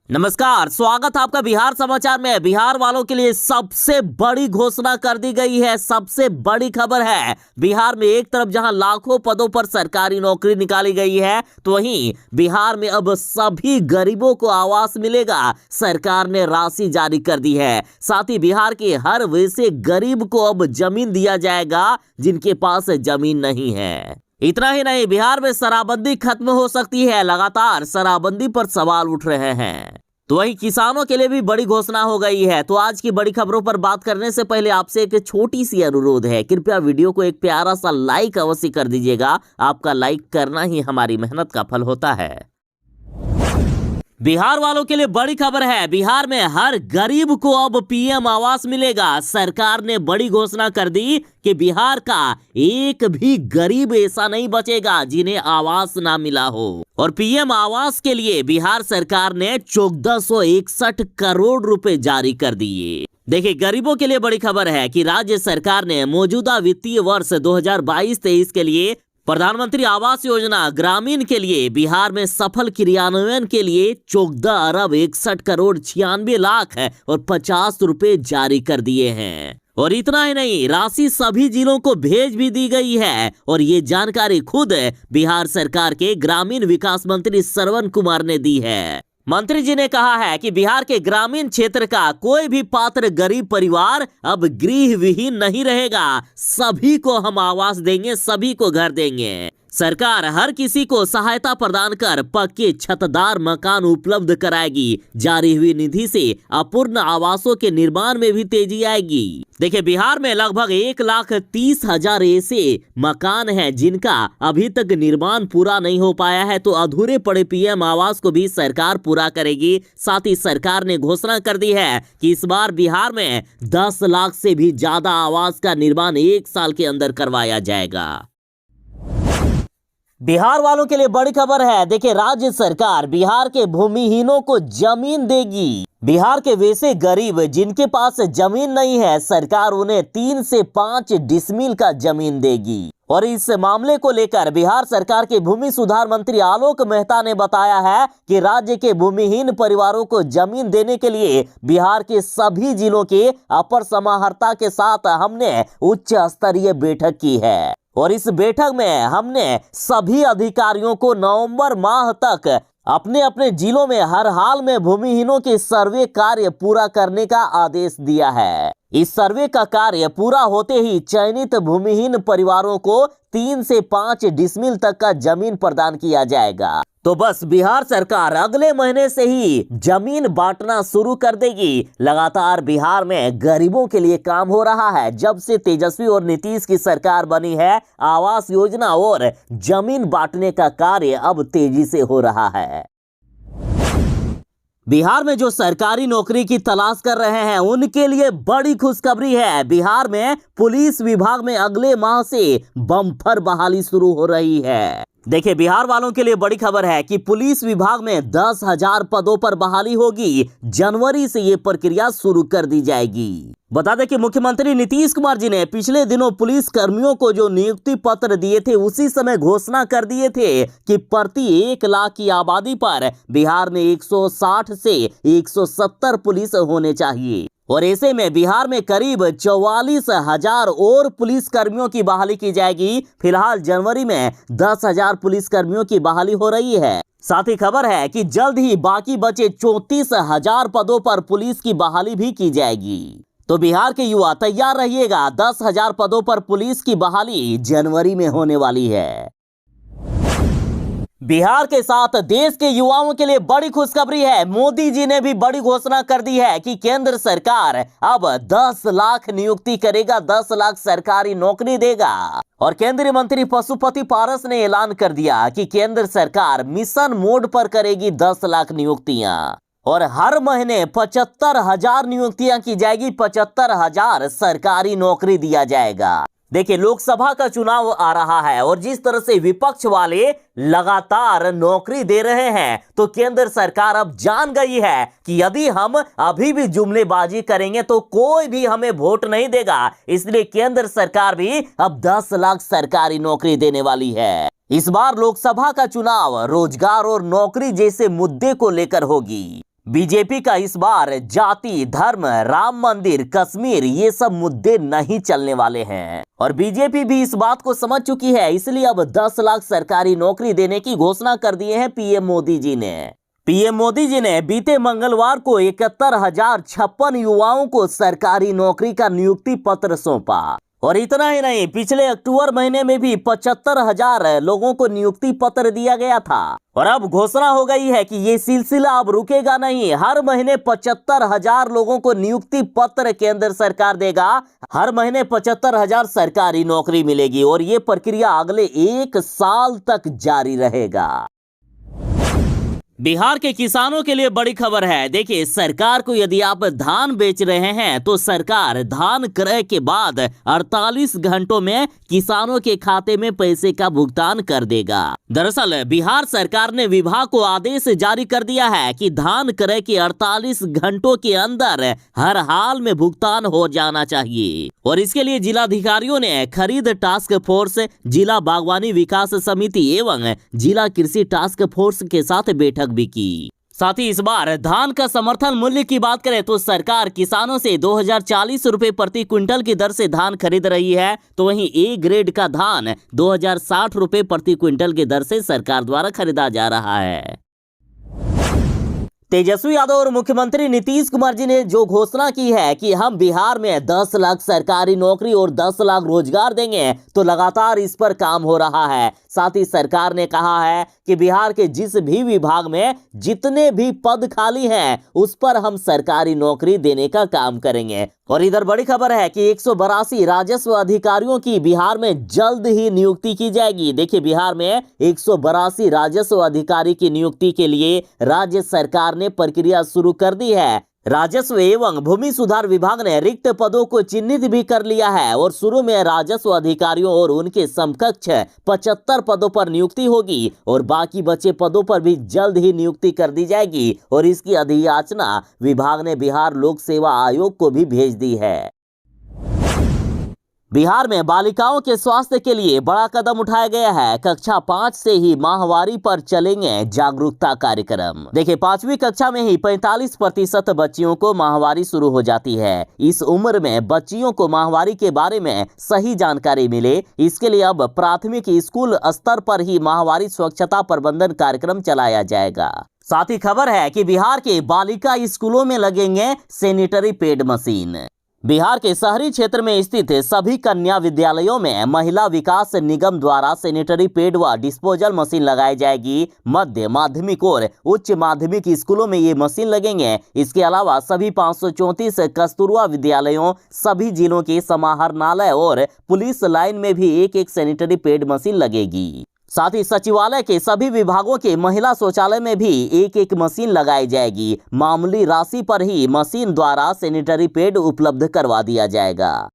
नमस्कार, स्वागत है आपका बिहार समाचार में। बिहार वालों के लिए सबसे बड़ी घोषणा कर दी गई है। सबसे बड़ी खबर है, बिहार में एक तरफ जहां लाखों पदों पर सरकारी नौकरी निकाली गई है, तो वहीं बिहार में अब सभी गरीबों को आवास मिलेगा। सरकार ने राशि जारी कर दी है। साथ ही बिहार के हर वैसे गरीब को अब जमीन दिया जाएगा जिनके पास जमीन नहीं है। इतना ही नहीं, बिहार में शराबबंदी खत्म हो सकती है। लगातार शराबबंदी पर सवाल उठ रहे हैं। तो वहीं किसानों के लिए भी बड़ी घोषणा हो गई है। तो आज की बड़ी खबरों पर बात करने से पहले आपसे एक छोटी सी अनुरोध है, कृपया वीडियो को एक प्यारा सा लाइक अवश्य कर दीजिएगा। आपका लाइक करना ही हमारी मेहनत का फल होता है। बिहार वालों के लिए बड़ी खबर है, बिहार में हर गरीब को अब पीएम आवास मिलेगा। सरकार ने बड़ी घोषणा कर दी कि बिहार का एक भी गरीब ऐसा नहीं बचेगा जिन्हें आवास ना मिला हो। और पीएम आवास के लिए बिहार सरकार ने 1461 करोड़ रुपए जारी कर दिए। देखिए, गरीबों के लिए बड़ी खबर है कि राज्य सरकार ने मौजूदा वित्तीय वर्ष 2022-23 के लिए प्रधानमंत्री आवास योजना ग्रामीण के लिए बिहार में सफल क्रियान्वयन के लिए 14 अरब 61 करोड़ 96 लाख और 50 रुपए जारी कर दिए हैं। और इतना ही नहीं, राशि सभी जिलों को भेज भी दी गई है। और ये जानकारी खुद बिहार सरकार के ग्रामीण विकास मंत्री श्रवण कुमार ने दी है। मंत्री जी ने कहा है कि बिहार के ग्रामीण क्षेत्र का कोई भी पात्र गरीब परिवार अब गृह विहीन नहीं रहेगा। सभी को हम आवास देंगे, सभी को घर देंगे। सरकार हर किसी को सहायता प्रदान कर पक्के छतदार मकान उपलब्ध कराएगी। जारी हुई निधि से अपूर्ण आवासों के निर्माण में भी तेजी आएगी। देखिए, बिहार में लगभग 1,30,000 ऐसे मकान हैं जिनका अभी तक निर्माण पूरा नहीं हो पाया है। तो अधूरे पड़े पीएम आवास को भी सरकार पूरा करेगी। साथ ही सरकार ने घोषणा कर दी है कि इस बार बिहार में 10 लाख से भी ज्यादा आवास का निर्माण 1 साल के अंदर करवाया जाएगा। बिहार वालों के लिए बड़ी खबर है। देखिए, राज्य सरकार बिहार के भूमिहीनों को जमीन देगी। बिहार के वैसे गरीब जिनके पास जमीन नहीं है, सरकार उन्हें 3 से 5 डिसमिल का जमीन देगी। और इस मामले को लेकर बिहार सरकार के भूमि सुधार मंत्री आलोक मेहता ने बताया है कि राज्य के भूमिहीन परिवारों को जमीन देने के लिए बिहार के सभी जिलों के अपर समाहर्ता के साथ हमने उच्च स्तरीय बैठक की है। और इस बैठक में हमने सभी अधिकारियों को नवंबर माह तक अपने अपने जिलों में हर हाल में भूमिहीनों के सर्वे कार्य पूरा करने का आदेश दिया है। इस सर्वे का कार्य पूरा होते ही चयनित भूमिहीन परिवारों को 3 से 5 डिसमिल तक का जमीन प्रदान किया जाएगा। तो बस बिहार सरकार अगले महीने से ही जमीन बांटना शुरू कर देगी। लगातार बिहार में गरीबों के लिए काम हो रहा है। जब से तेजस्वी और नीतीश की सरकार बनी है, आवास योजना और जमीन बांटने का कार्य अब तेजी से हो रहा है। बिहार में जो सरकारी नौकरी की तलाश कर रहे हैं उनके लिए बड़ी खुशखबरी है। बिहार में पुलिस विभाग में अगले माह से बम्पर बहाली शुरू हो रही है। देखिए, बिहार वालों के लिए बड़ी खबर है कि पुलिस विभाग में 10,000 पदों पर बहाली होगी। जनवरी से ये प्रक्रिया शुरू कर दी जाएगी। बता दें कि मुख्यमंत्री नीतीश कुमार जी ने पिछले दिनों पुलिस कर्मियों को जो नियुक्ति पत्र दिए थे, उसी समय घोषणा कर दिए थे कि प्रति 1 लाख की आबादी पर बिहार में 160 से 170 पुलिस होने चाहिए। और ऐसे में बिहार में करीब 44,000 और पुलिस कर्मियों की बहाली की जाएगी। फिलहाल जनवरी में 10,000 पुलिस कर्मियों की बहाली हो रही है। साथ ही खबर है कि जल्द ही बाकी बचे 34,000 पदों पर पुलिस की बहाली भी की जाएगी। तो बिहार के युवा तैयार रहिएगा, 10,000 पदों पर पुलिस की बहाली जनवरी में होने वाली है। बिहार के साथ देश के युवाओं के लिए बड़ी खुशखबरी है। मोदी जी ने भी बड़ी घोषणा कर दी है कि केंद्र सरकार अब 10 लाख नियुक्ति करेगा, 10 लाख सरकारी नौकरी देगा। और केंद्रीय मंत्री पशुपति पारस ने ऐलान कर दिया कि केंद्र सरकार मिशन मोड पर करेगी 10 लाख नियुक्तियां। और हर महीने 75,000 नियुक्तियां की जाएगी, 75,000 सरकारी नौकरी दिया जाएगा। देखिए, लोकसभा का चुनाव आ रहा है और जिस तरह से विपक्ष वाले लगातार नौकरी दे रहे हैं, तो केंद्र सरकार अब जान गई है कि यदि हम अभी भी जुमलेबाजी करेंगे तो कोई भी हमें वोट नहीं देगा। इसलिए केंद्र सरकार भी अब 10 लाख सरकारी नौकरी देने वाली है। इस बार लोकसभा का चुनाव रोजगार और नौकरी जैसे मुद्दे को लेकर होगी। बीजेपी का इस बार जाति, धर्म, राम मंदिर, कश्मीर ये सब मुद्दे नहीं चलने वाले हैं और बीजेपी भी इस बात को समझ चुकी है। इसलिए अब 10 लाख सरकारी नौकरी देने की घोषणा कर दी है पीएम मोदी जी ने। पीएम मोदी जी ने बीते मंगलवार को 71,056 युवाओं को सरकारी नौकरी का नियुक्ति पत्र सौंपा और इतना ही नहीं, पिछले अक्टूबर महीने में भी 75,000 लोगों को नियुक्ति पत्र दिया गया था और अब घोषणा हो गई है कि ये सिलसिला अब रुकेगा नहीं। हर महीने 75,000 लोगों को नियुक्ति पत्र केंद्र सरकार देगा। हर महीने 75,000 सरकारी नौकरी मिलेगी और ये प्रक्रिया अगले 1 साल तक जारी रहेगा। बिहार के किसानों के लिए बड़ी खबर है। देखिए, सरकार को यदि आप धान बेच रहे हैं तो सरकार धान क्रय के बाद 48 घंटों में किसानों के खाते में पैसे का भुगतान कर देगा। दरअसल बिहार सरकार ने विभाग को आदेश जारी कर दिया है कि धान क्रय के 48 घंटों के अंदर हर हाल में भुगतान हो जाना चाहिए और इसके लिए जिलाधिकारियों ने खरीद टास्क फोर्स, जिला बागवानी विकास समिति एवं जिला कृषि टास्क फोर्स के साथ बैठक भी की। साथ ही इस बार धान का समर्थन मूल्य की बात करें तो सरकार किसानों से 2040 रुपए प्रति क्विंटल की दर से धान खरीद रही है, तो वहीं ए ग्रेड का धान 2060 रुपए प्रति क्विंटल की दर से सरकार द्वारा खरीदा जा रहा है। तेजस्वी यादव और मुख्यमंत्री नीतीश कुमार जी ने जो घोषणा की है कि हम बिहार में 10 लाख सरकारी नौकरी और 10 लाख रोजगार देंगे, तो लगातार इस पर काम हो रहा है। साथ ही सरकार ने कहा है कि बिहार के जिस भी विभाग में जितने भी पद खाली हैं उस पर हम सरकारी नौकरी देने का काम करेंगे। और इधर बड़ी खबर है कि 182 राजस्व अधिकारियों की बिहार में जल्द ही नियुक्ति की जाएगी। देखिए, बिहार में 182 राजस्व अधिकारी की नियुक्ति के लिए राज्य सरकार ने प्रक्रिया शुरू कर दी है। राजस्व एवं भूमि सुधार विभाग ने रिक्त पदों को चिन्हित भी कर लिया है और शुरू में राजस्व अधिकारियों और उनके समकक्ष 75 पदों पर नियुक्ति होगी और बाकी बचे पदों पर भी जल्द ही नियुक्ति कर दी जाएगी और इसकी अधियाचना विभाग ने बिहार लोक सेवा आयोग को भी भेज दी है। बिहार में बालिकाओं के स्वास्थ्य के लिए बड़ा कदम उठाया गया है। कक्षा 5 से ही माहवारी पर चलेंगे जागरूकता कार्यक्रम। देखिए, 5वीं कक्षा में ही 45% बच्चियों को माहवारी शुरू हो जाती है। इस उम्र में बच्चियों को माहवारी के बारे में सही जानकारी मिले, इसके लिए अब प्राथमिक स्कूल स्तर पर ही माहवारी स्वच्छता प्रबंधन कार्यक्रम चलाया जाएगा। साथ ही खबर है कि बिहार के बालिका स्कूलों में लगेंगे सैनिटरी पैड मशीन। बिहार के शहरी क्षेत्र में स्थित सभी कन्या विद्यालयों में महिला विकास निगम द्वारा सैनिटरी पैड व डिस्पोजल मशीन लगाई जाएगी। मध्य माध्यमिक और उच्च माध्यमिक स्कूलों में ये मशीन लगेंगे। इसके अलावा सभी 534 कस्तूरबा विद्यालयों, सभी जिलों के समाहरणालय और पुलिस लाइन में भी एक सैनिटरी पैड मशीन लगेगी। साथ ही सचिवालय के सभी विभागों के महिला शौचालय में भी एक मशीन लगाई जाएगी। मामूली राशि पर ही मशीन द्वारा सैनिटरी पैड उपलब्ध करवा दिया जाएगा।